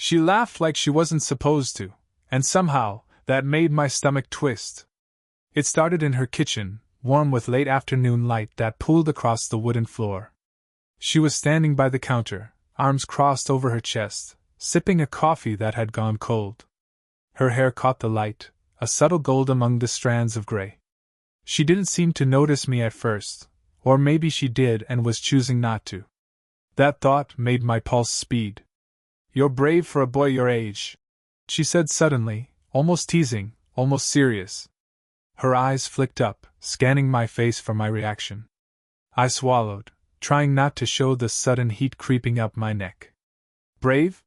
She laughed like she wasn't supposed to, and somehow, that made my stomach twist. It started in her kitchen, warm with late afternoon light that pooled across the wooden floor. She was standing by the counter, arms crossed over her chest, sipping a coffee that had gone cold. Her hair caught the light, a subtle gold among the strands of gray. She didn't seem to notice me at first, or maybe she did and was choosing not to. That thought made my pulse speed. "You're brave for a boy your age," she said suddenly, almost teasing, almost serious. Her eyes flicked up, scanning my face for my reaction. I swallowed, trying not to show the sudden heat creeping up my neck. Brave?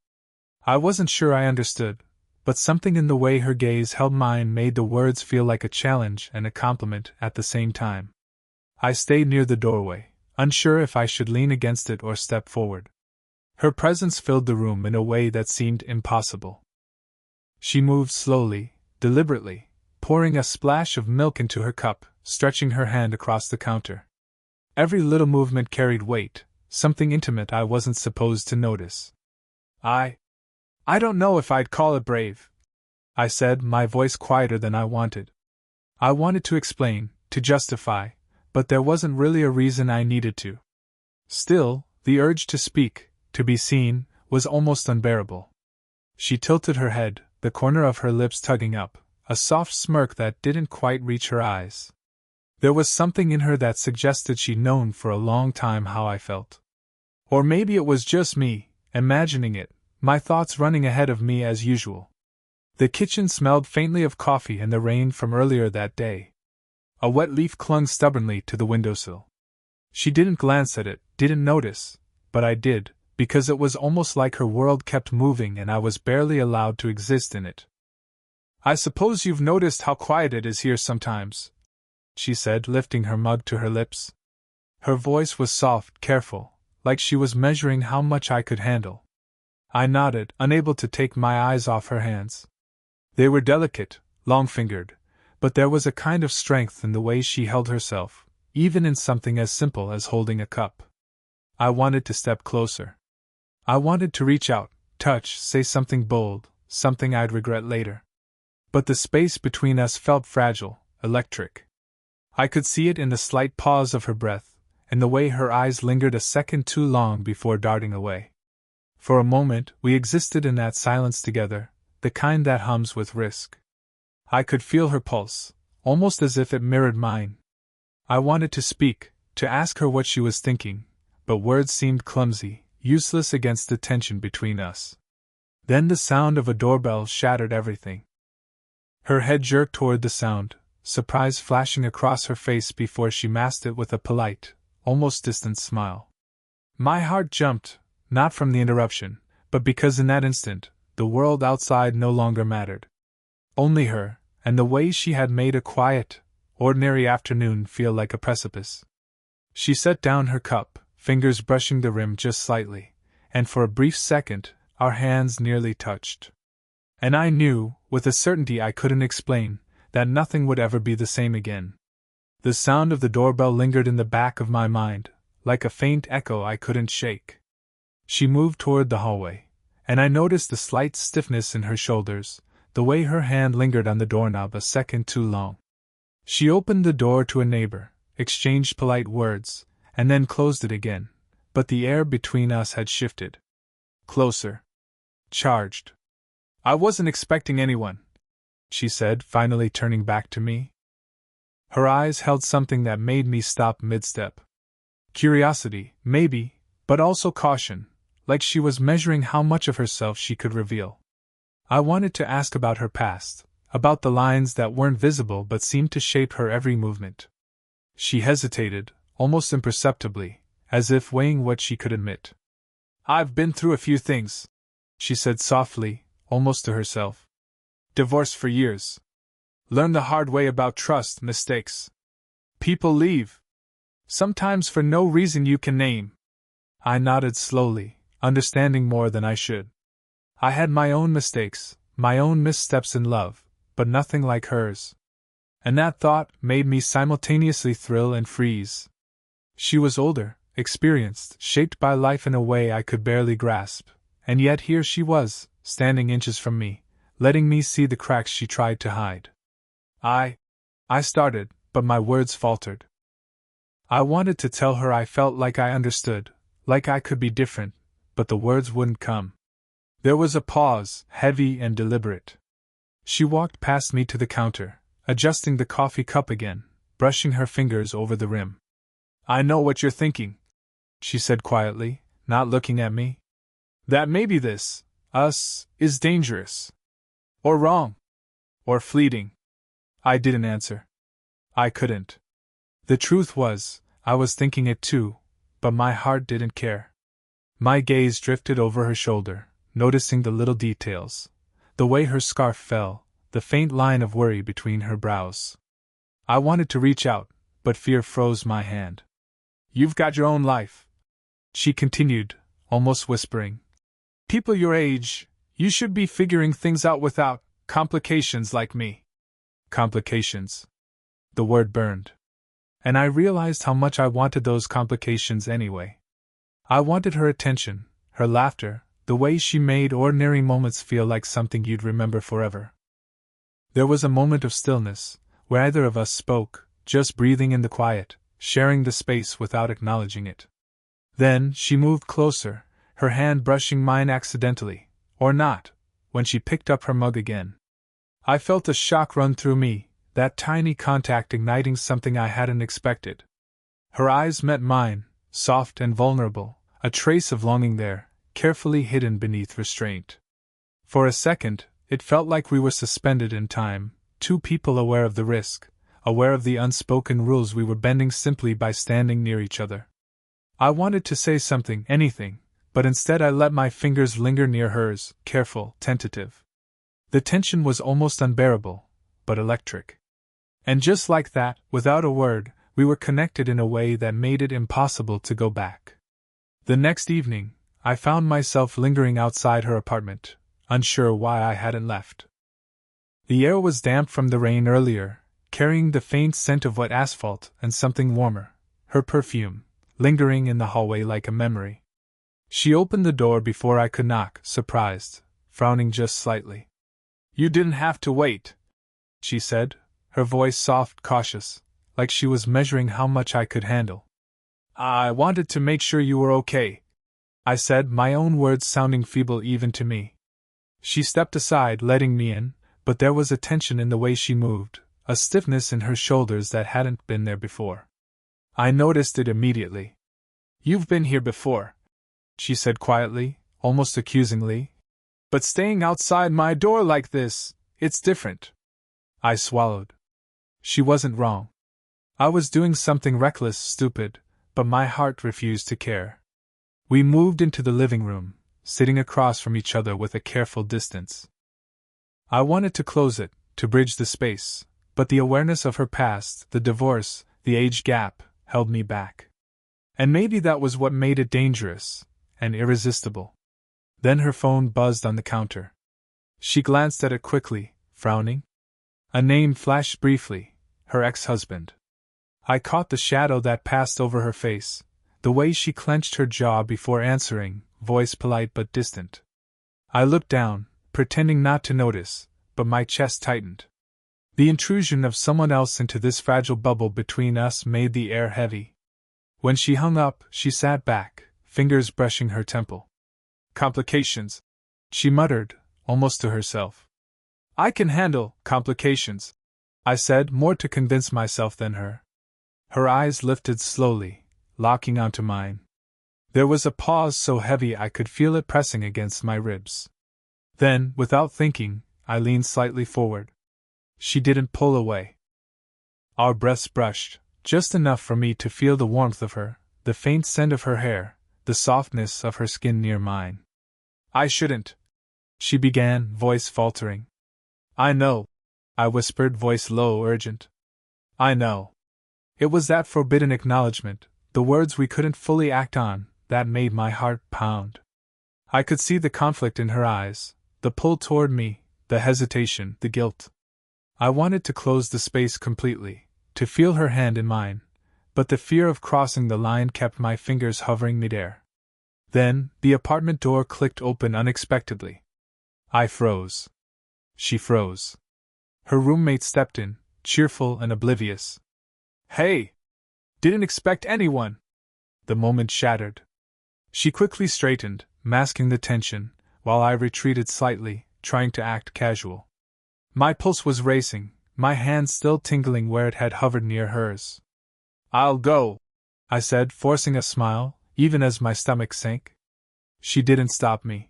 I wasn't sure I understood, but something in the way her gaze held mine made the words feel like a challenge and a compliment at the same time. I stayed near the doorway, unsure if I should lean against it or step forward. Her presence filled the room in a way that seemed impossible. She moved slowly, deliberately, pouring a splash of milk into her cup, stretching her hand across the counter. Every little movement carried weight, something intimate I wasn't supposed to notice. I don't know if I'd call it brave," I said, my voice quieter than I wanted. I wanted to explain, to justify, but there wasn't really a reason I needed to. Still, the urge to speak, to be seen, was almost unbearable. She tilted her head, the corner of her lips tugging up, a soft smirk that didn't quite reach her eyes. There was something in her that suggested she'd known for a long time how I felt. Or maybe it was just me, imagining it, my thoughts running ahead of me as usual. The kitchen smelled faintly of coffee and the rain from earlier that day. A wet leaf clung stubbornly to the windowsill. She didn't glance at it, didn't notice, but I did, because it was almost like her world kept moving and I was barely allowed to exist in it. "I suppose you've noticed how quiet it is here sometimes," she said, lifting her mug to her lips. Her voice was soft, careful, like she was measuring how much I could handle. I nodded, unable to take my eyes off her hands. They were delicate, long-fingered, but there was a kind of strength in the way she held herself, even in something as simple as holding a cup. I wanted to step closer. I wanted to reach out, touch, say something bold, something I'd regret later. But the space between us felt fragile, electric. I could see it in the slight pause of her breath, and the way her eyes lingered a second too long before darting away. For a moment, we existed in that silence together, the kind that hums with risk. I could feel her pulse, almost as if it mirrored mine. I wanted to speak, to ask her what she was thinking, but words seemed clumsy, useless against the tension between us. Then the sound of a doorbell shattered everything. Her head jerked toward the sound, surprise flashing across her face before she masked it with a polite, almost distant smile. My heart jumped, not from the interruption, but because in that instant, the world outside no longer mattered. Only her, and the way she had made a quiet, ordinary afternoon feel like a precipice. She set down her cup, fingers brushing the rim just slightly, and for a brief second, our hands nearly touched. And I knew, with a certainty I couldn't explain, that nothing would ever be the same again. The sound of the doorbell lingered in the back of my mind, like a faint echo I couldn't shake. She moved toward the hallway, and I noticed the slight stiffness in her shoulders, the way her hand lingered on the doorknob a second too long. She opened the door to a neighbor, exchanged polite words, and then closed it again, but the air between us had shifted. Closer. Charged. "I wasn't expecting anyone," she said, finally turning back to me. Her eyes held something that made me stop mid-step. Curiosity, maybe, but also caution, like she was measuring how much of herself she could reveal. I wanted to ask about her past, about the lines that weren't visible but seemed to shape her every movement. She hesitated, almost imperceptibly, as if weighing what she could admit. "I've been through a few things," she said softly, almost to herself. "Divorced for years. Learned the hard way about trust, mistakes. People leave. Sometimes for no reason you can name." I nodded slowly, understanding more than I should. I had my own mistakes, my own missteps in love, but nothing like hers. And that thought made me simultaneously thrill and freeze. She was older, experienced, shaped by life in a way I could barely grasp, and yet here she was, standing inches from me, letting me see the cracks she tried to hide. I started, but my words faltered. I wanted to tell her I felt like I understood, like I could be different, but the words wouldn't come. There was a pause, heavy and deliberate. She walked past me to the counter, adjusting the coffee cup again, brushing her fingers over the rim. "I know what you're thinking," she said quietly, not looking at me. "That maybe this, us, is dangerous. Or wrong. Or fleeting." I didn't answer. I couldn't. The truth was, I was thinking it too, but my heart didn't care. My gaze drifted over her shoulder, noticing the little details, the way her scarf fell, the faint line of worry between her brows. I wanted to reach out, but fear froze my hand. "You've got your own life," she continued, almost whispering. "People your age, you should be figuring things out without complications like me." Complications. The word burned. And I realized how much I wanted those complications anyway. I wanted her attention, her laughter, the way she made ordinary moments feel like something you'd remember forever. There was a moment of stillness, where neither of us spoke, just breathing in the quiet, sharing the space without acknowledging it. Then she moved closer, her hand brushing mine accidentally, or not, when she picked up her mug again. I felt a shock run through me, that tiny contact igniting something I hadn't expected. Her eyes met mine, soft and vulnerable, a trace of longing there, carefully hidden beneath restraint. For a second, it felt like we were suspended in time, two people aware of the risk, aware of the unspoken rules we were bending simply by standing near each other. I wanted to say something, anything, but instead I let my fingers linger near hers, careful, tentative. The tension was almost unbearable, but electric. And just like that, without a word, we were connected in a way that made it impossible to go back. The next evening, I found myself lingering outside her apartment, unsure why I hadn't left. The air was damp from the rain earlier, carrying the faint scent of wet asphalt and something warmer, her perfume, lingering in the hallway like a memory. She opened the door before I could knock, surprised, frowning just slightly. "You didn't have to wait," she said, her voice soft, cautious, like she was measuring how much I could handle. "I wanted to make sure you were okay," I said, my own words sounding feeble even to me. She stepped aside, letting me in, but there was a tension in the way she moved, a stiffness in her shoulders that hadn't been there before. I noticed it immediately. "You've been here before," she said quietly, almost accusingly. "But staying outside my door like this, it's different." I swallowed. She wasn't wrong. I was doing something reckless, stupid, but my heart refused to care. We moved into the living room, sitting across from each other with a careful distance. I wanted to close it, to bridge the space, but the awareness of her past, the divorce, the age gap, held me back. And maybe that was what made it dangerous, and irresistible. Then her phone buzzed on the counter. She glanced at it quickly, frowning. A name flashed briefly, her ex-husband. I caught the shadow that passed over her face, the way she clenched her jaw before answering, voice polite but distant. I looked down, pretending not to notice, but my chest tightened. The intrusion of someone else into this fragile bubble between us made the air heavy. When she hung up, she sat back, fingers brushing her temple. "Complications," she muttered, almost to herself. "I can handle complications," I said, more to convince myself than her. Her eyes lifted slowly, locking onto mine. There was a pause so heavy I could feel it pressing against my ribs. Then, without thinking, I leaned slightly forward. She didn't pull away. Our breaths brushed, just enough for me to feel the warmth of her, the faint scent of her hair, the softness of her skin near mine. "I shouldn't," she began, voice faltering. "I know," I whispered, voice low, urgent. "I know." It was that forbidden acknowledgement, the words we couldn't fully act on, that made my heart pound. I could see the conflict in her eyes, the pull toward me, the hesitation, the guilt. I wanted to close the space completely, to feel her hand in mine, but the fear of crossing the line kept my fingers hovering midair. Then, the apartment door clicked open unexpectedly. I froze. She froze. Her roommate stepped in, cheerful and oblivious. Hey! Didn't expect anyone! The moment shattered. She quickly straightened, masking the tension, while I retreated slightly, trying to act casual. My pulse was racing, my hand still tingling where it had hovered near hers. I'll go, I said, forcing a smile, even as my stomach sank. She didn't stop me.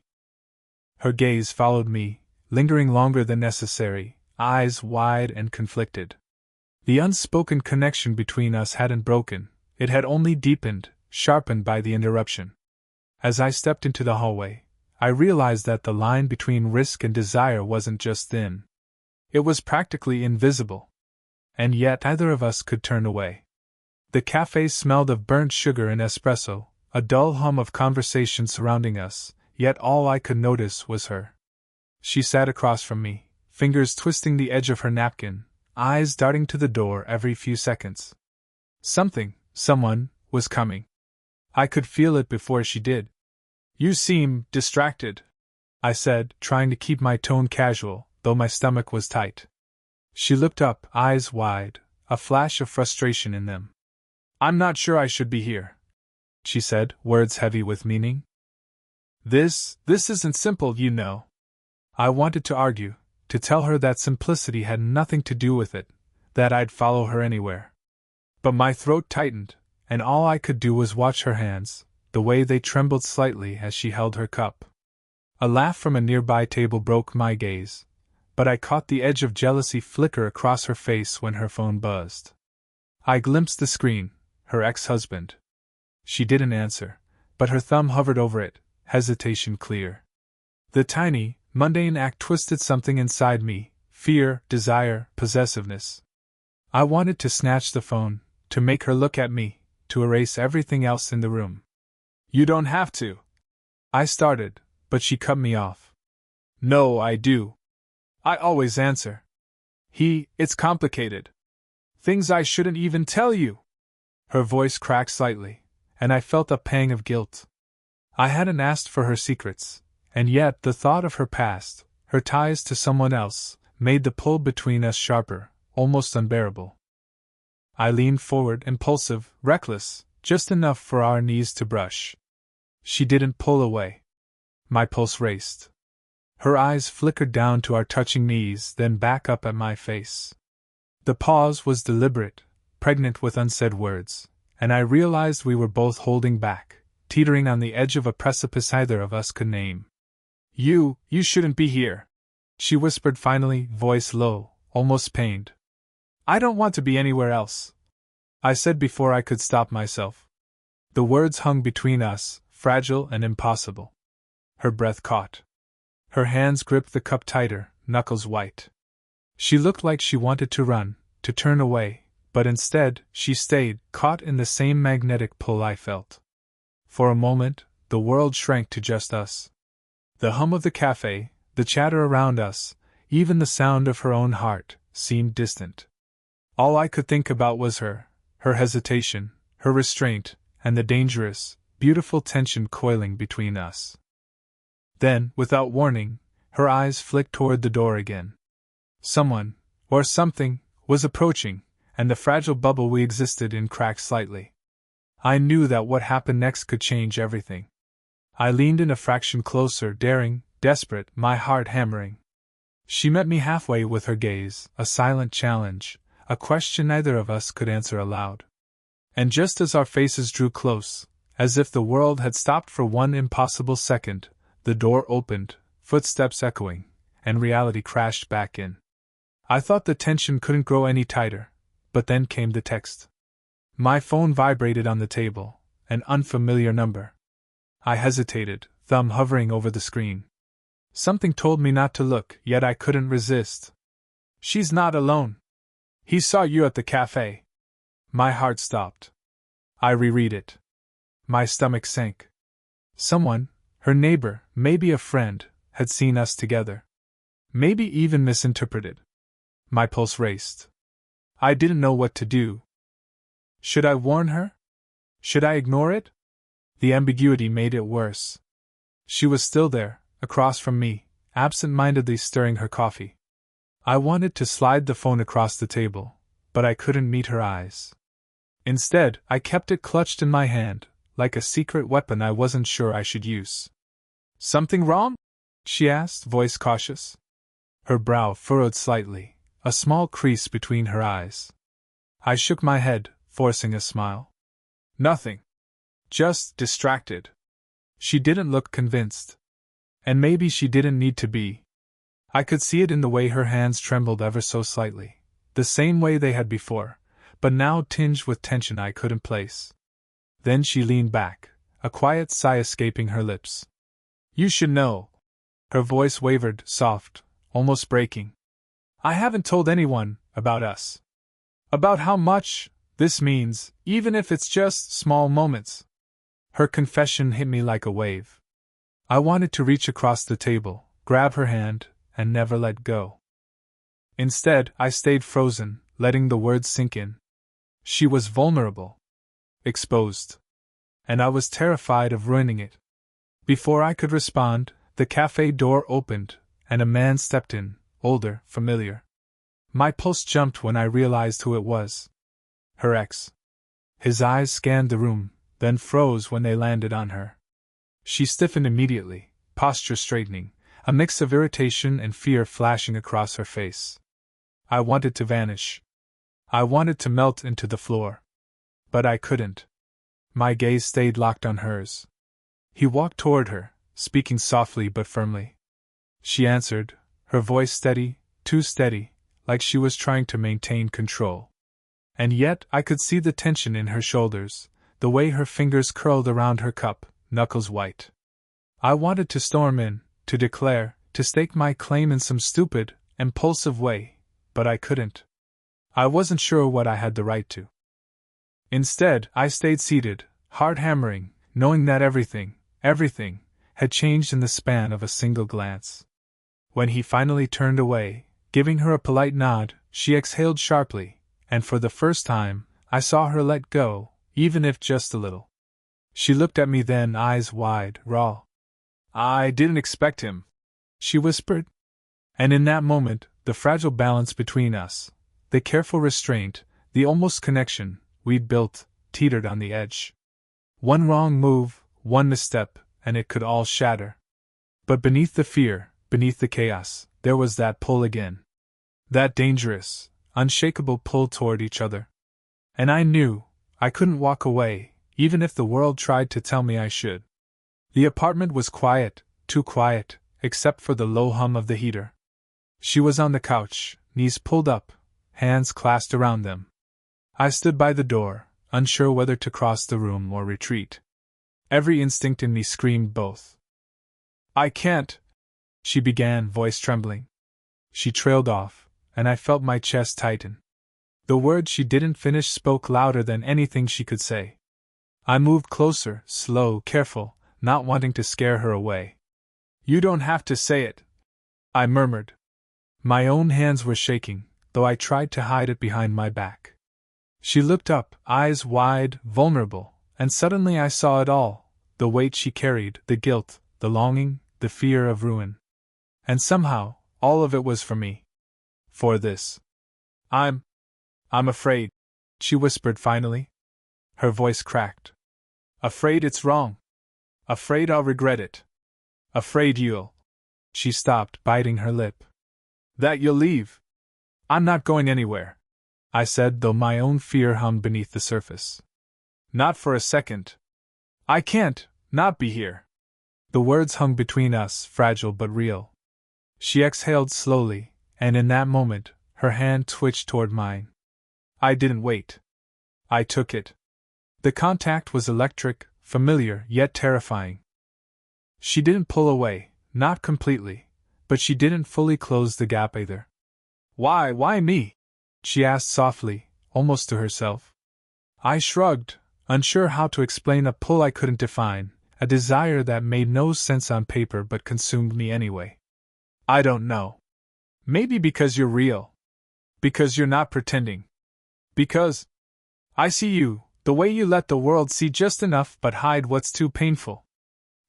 Her gaze followed me, lingering longer than necessary, eyes wide and conflicted. The unspoken connection between us hadn't broken, it had only deepened, sharpened by the interruption. As I stepped into the hallway, I realized that the line between risk and desire wasn't just thin. It was practically invisible. And yet neither of us could turn away. The cafe smelled of burnt sugar and espresso, a dull hum of conversation surrounding us, yet all I could notice was her. She sat across from me, fingers twisting the edge of her napkin, eyes darting to the door every few seconds. Someone, was coming. I could feel it before she did. You seem distracted, I said, trying to keep my tone casual, though my stomach was tight. She looked up, eyes wide, a flash of frustration in them. I'm not sure I should be here, she said, words heavy with meaning. This isn't simple, you know. I wanted to argue, to tell her that simplicity had nothing to do with it, that I'd follow her anywhere. But my throat tightened, and all I could do was watch her hands, the way they trembled slightly as she held her cup. A laugh from a nearby table broke my gaze, but I caught the edge of jealousy flicker across her face when her phone buzzed. I glimpsed the screen, her ex-husband. She didn't answer, but her thumb hovered over it, hesitation clear. The tiny, mundane act twisted something inside me, fear, desire, possessiveness. I wanted to snatch the phone, to make her look at me, to erase everything else in the room. You don't have to. I started, but she cut me off. No, I do. I always answer. It's complicated. Things I shouldn't even tell you. Her voice cracked slightly, and I felt a pang of guilt. I hadn't asked for her secrets, and yet the thought of her past, her ties to someone else, made the pull between us sharper, almost unbearable. I leaned forward, impulsive, reckless, just enough for our knees to brush. She didn't pull away. My pulse raced. Her eyes flickered down to our touching knees, then back up at my face. The pause was deliberate, pregnant with unsaid words, and I realized we were both holding back, teetering on the edge of a precipice either of us could name. You shouldn't be here, she whispered finally, voice low, almost pained. I don't want to be anywhere else, I said before I could stop myself. The words hung between us, fragile and impossible. Her breath caught. Her hands gripped the cup tighter, knuckles white. She looked like she wanted to run, to turn away, but instead, she stayed, caught in the same magnetic pull I felt. For a moment, the world shrank to just us. The hum of the cafe, the chatter around us, even the sound of her own heart, seemed distant. All I could think about was her hesitation, her restraint, and the dangerous, beautiful tension coiling between us. Then, without warning, her eyes flicked toward the door again. Someone, or something, was approaching, and the fragile bubble we existed in cracked slightly. I knew that what happened next could change everything. I leaned in a fraction closer, daring, desperate, my heart hammering. She met me halfway with her gaze, a silent challenge, a question neither of us could answer aloud. And just as our faces drew close, as if the world had stopped for one impossible second, the door opened, footsteps echoing, and reality crashed back in. I thought the tension couldn't grow any tighter, but then came the text. My phone vibrated on the table, an unfamiliar number. I hesitated, thumb hovering over the screen. Something told me not to look, yet I couldn't resist. She's not alone. He saw you at the cafe. My heart stopped. I reread it. My stomach sank. Someone, her neighbor, maybe a friend, had seen us together. Maybe even misinterpreted. My pulse raced. I didn't know what to do. Should I warn her? Should I ignore it? The ambiguity made it worse. She was still there, across from me, absent-mindedly stirring her coffee. I wanted to slide the phone across the table, but I couldn't meet her eyes. Instead, I kept it clutched in my hand, like a secret weapon I wasn't sure I should use. "Something wrong?" she asked, voice cautious. Her brow furrowed slightly, a small crease between her eyes. I shook my head, forcing a smile. "Nothing. Just distracted." She didn't look convinced. And maybe she didn't need to be. I could see it in the way her hands trembled ever so slightly, the same way they had before, but now tinged with tension I couldn't place. Then she leaned back, a quiet sigh escaping her lips. "You should know." Her voice wavered, soft, almost breaking. "I haven't told anyone about us. About how much this means, even if it's just small moments." Her confession hit me like a wave. I wanted to reach across the table, grab her hand, and never let go. Instead, I stayed frozen, letting the words sink in. She was vulnerable. Exposed. And I was terrified of ruining it. Before I could respond, the cafe door opened, and a man stepped in, older, familiar. My pulse jumped when I realized who it was. Her ex. His eyes scanned the room, then froze when they landed on her. She stiffened immediately, posture straightening, a mix of irritation and fear flashing across her face. I wanted to vanish. I wanted to melt into the floor. But I couldn't. My gaze stayed locked on hers. He walked toward her, speaking softly but firmly. She answered, her voice steady, too steady, like she was trying to maintain control. And yet I could see the tension in her shoulders, the way her fingers curled around her cup, knuckles white. I wanted to storm in, to declare, to stake my claim in some stupid, impulsive way, but I couldn't. I wasn't sure what I had the right to. Instead, I stayed seated, heart hammering, knowing that everything, had changed in the span of a single glance. When he finally turned away, giving her a polite nod, she exhaled sharply, and for the first time, I saw her let go, even if just a little. She looked at me then, eyes wide, raw. "I didn't expect him," she whispered. And in that moment, the fragile balance between us, the careful restraint, the almost connection we'd built, teetered on the edge. One wrong move, one misstep, and it could all shatter. But beneath the fear, beneath the chaos, there was that pull again. That dangerous, unshakable pull toward each other. And I knew I couldn't walk away, even if the world tried to tell me I should. The apartment was quiet, too quiet, except for the low hum of the heater. She was on the couch, knees pulled up, hands clasped around them. I stood by the door, unsure whether to cross the room or retreat. Every instinct in me screamed both. "I can't," she began, voice trembling. She trailed off, and I felt my chest tighten. The words she didn't finish spoke louder than anything she could say. I moved closer, slow, careful, not wanting to scare her away. "You don't have to say it," I murmured. My own hands were shaking, though I tried to hide it behind my back. She looked up, eyes wide, vulnerable, and suddenly I saw it all, the weight she carried, the guilt, the longing, the fear of ruin. And somehow, all of it was for me. For this. I'm afraid," she whispered finally. Her voice cracked. "Afraid it's wrong. Afraid I'll regret it. Afraid you'll—" She stopped, biting her lip. "That you'll leave." "I'm not going anywhere," I said, though my own fear hummed beneath the surface. "Not for a second. I can't not be here." The words hung between us, fragile but real. She exhaled slowly, and in that moment, her hand twitched toward mine. I didn't wait. I took it. The contact was electric, familiar, yet terrifying. She didn't pull away, not completely, but she didn't fully close the gap either. Why me?" she asked softly, almost to herself. I shrugged, unsure how to explain a pull I couldn't define, a desire that made no sense on paper but consumed me anyway. "I don't know. Maybe because you're real. Because you're not pretending. Because I see you, the way you let the world see just enough but hide what's too painful."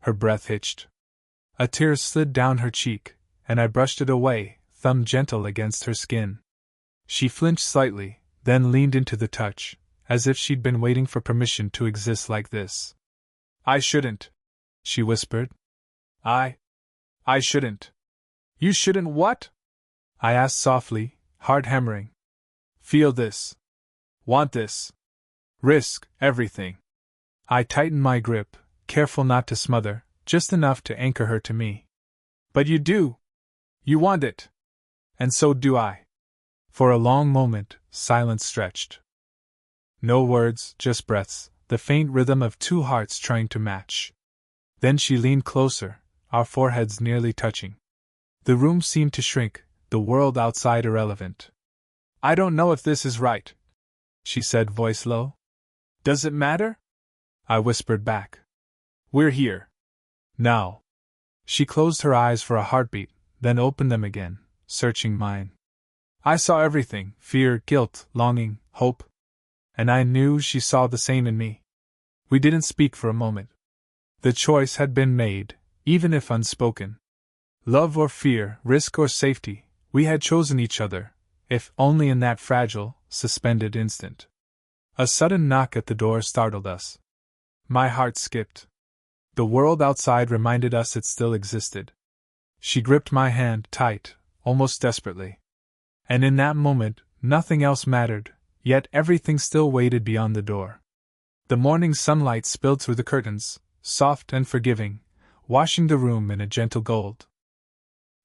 Her breath hitched. A tear slid down her cheek, and I brushed it away, thumb gentle against her skin. She flinched slightly, then leaned into the touch, as if she'd been waiting for permission to exist like this. I shouldn't, she whispered. I shouldn't. You shouldn't what? I asked softly, heart hammering. Feel this. Want this. Risk everything. I tightened my grip, careful not to smother, just enough to anchor her to me. But you do. You want it. And so do I. For a long moment, silence stretched. No words, just breaths, the faint rhythm of two hearts trying to match. Then she leaned closer, our foreheads nearly touching. The room seemed to shrink, the world outside irrelevant. I don't know if this is right, she said, voice low. Does it matter? I whispered back. We're here. Now. She closed her eyes for a heartbeat, then opened them again, searching mine. I saw everything, fear, guilt, longing, hope. And I knew she saw the same in me. We didn't speak for a moment. The choice had been made, even if unspoken. Love or fear, risk or safety, we had chosen each other, if only in that fragile, suspended instant. A sudden knock at the door startled us. My heart skipped. The world outside reminded us it still existed. She gripped my hand tight, almost desperately. And in that moment, nothing else mattered, yet everything still waited beyond the door. The morning sunlight spilled through the curtains, soft and forgiving, washing the room in a gentle gold.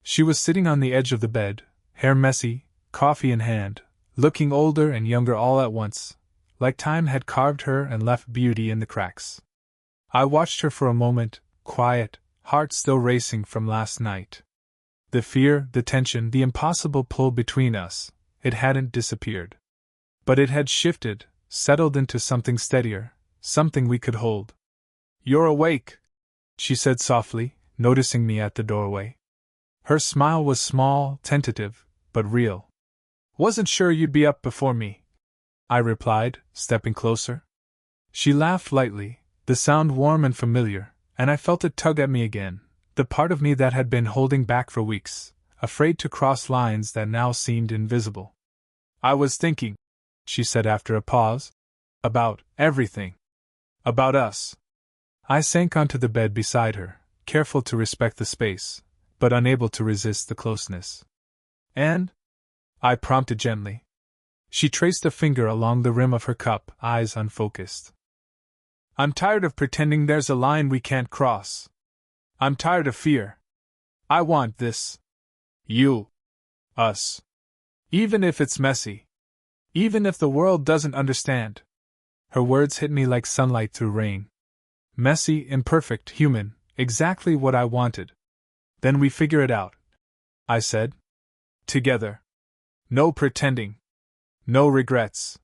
She was sitting on the edge of the bed, hair messy, coffee in hand, looking older and younger all at once, like time had carved her and left beauty in the cracks. I watched her for a moment, quiet, heart still racing from last night. The fear, the tension, the impossible pull between us, it hadn't disappeared. But it had shifted, settled into something steadier, something we could hold. You're awake, she said softly, noticing me at the doorway. Her smile was small, tentative, but real. Wasn't sure you'd be up before me, I replied, stepping closer. She laughed lightly, the sound warm and familiar, and I felt it tug at me again, the part of me that had been holding back for weeks, afraid to cross lines that now seemed invisible. I was thinking, she said after a pause, about everything. About us. I sank onto the bed beside her, careful to respect the space, but unable to resist the closeness. And? I prompted gently. She traced a finger along the rim of her cup, eyes unfocused. I'm tired of pretending there's a line we can't cross. I'm tired of fear. I want this. You. Us. Even if it's messy. Even if the world doesn't understand. Her words hit me like sunlight through rain. Messy, imperfect, human, exactly what I wanted. Then we figure it out, I said. Together. No pretending. No regrets.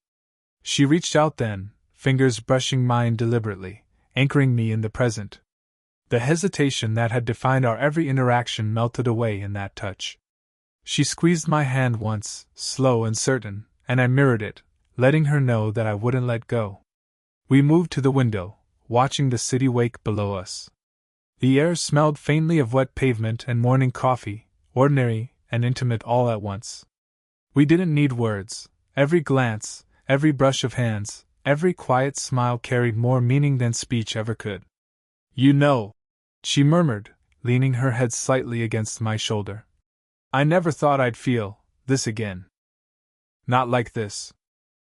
She reached out then, fingers brushing mine deliberately, anchoring me in the present. The hesitation that had defined our every interaction melted away in that touch. She squeezed my hand once, slow and certain, and I mirrored it, letting her know that I wouldn't let go. We moved to the window, watching the city wake below us. The air smelled faintly of wet pavement and morning coffee, ordinary and intimate all at once. We didn't need words. Every glance, every brush of hands, every quiet smile carried more meaning than speech ever could. You know, she murmured, leaning her head slightly against my shoulder. I never thought I'd feel this again. Not like this.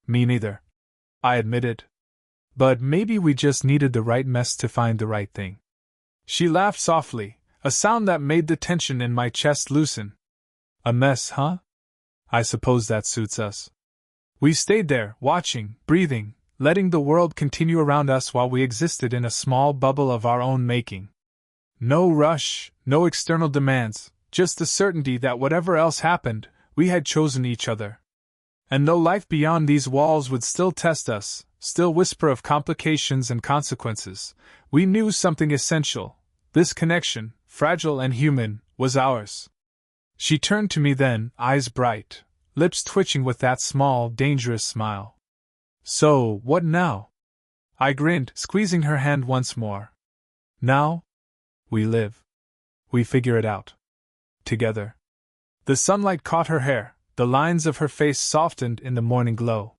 Me neither, I admitted. But maybe we just needed the right mess to find the right thing. She laughed softly, a sound that made the tension in my chest loosen. A mess, huh? I suppose that suits us. We stayed there, watching, breathing, letting the world continue around us while we existed in a small bubble of our own making. No rush, no external demands, just the certainty that whatever else happened, we had chosen each other. And though life beyond these walls would still test us, still whisper of complications and consequences, we knew something essential. This connection, fragile and human, was ours. She turned to me then, eyes bright, lips twitching with that small, dangerous smile. So, what now? I grinned, squeezing her hand once more. Now? We live. We figure it out. together. The sunlight caught her hair, the lines of her face softened in the morning glow.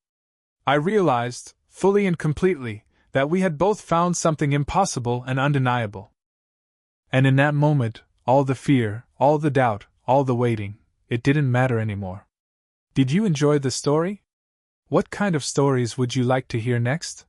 I realized, fully and completely, that we had both found something impossible and undeniable. And in that moment, all the fear, all the doubt, all the waiting, it didn't matter anymore. Did you enjoy the story? What kind of stories would you like to hear next?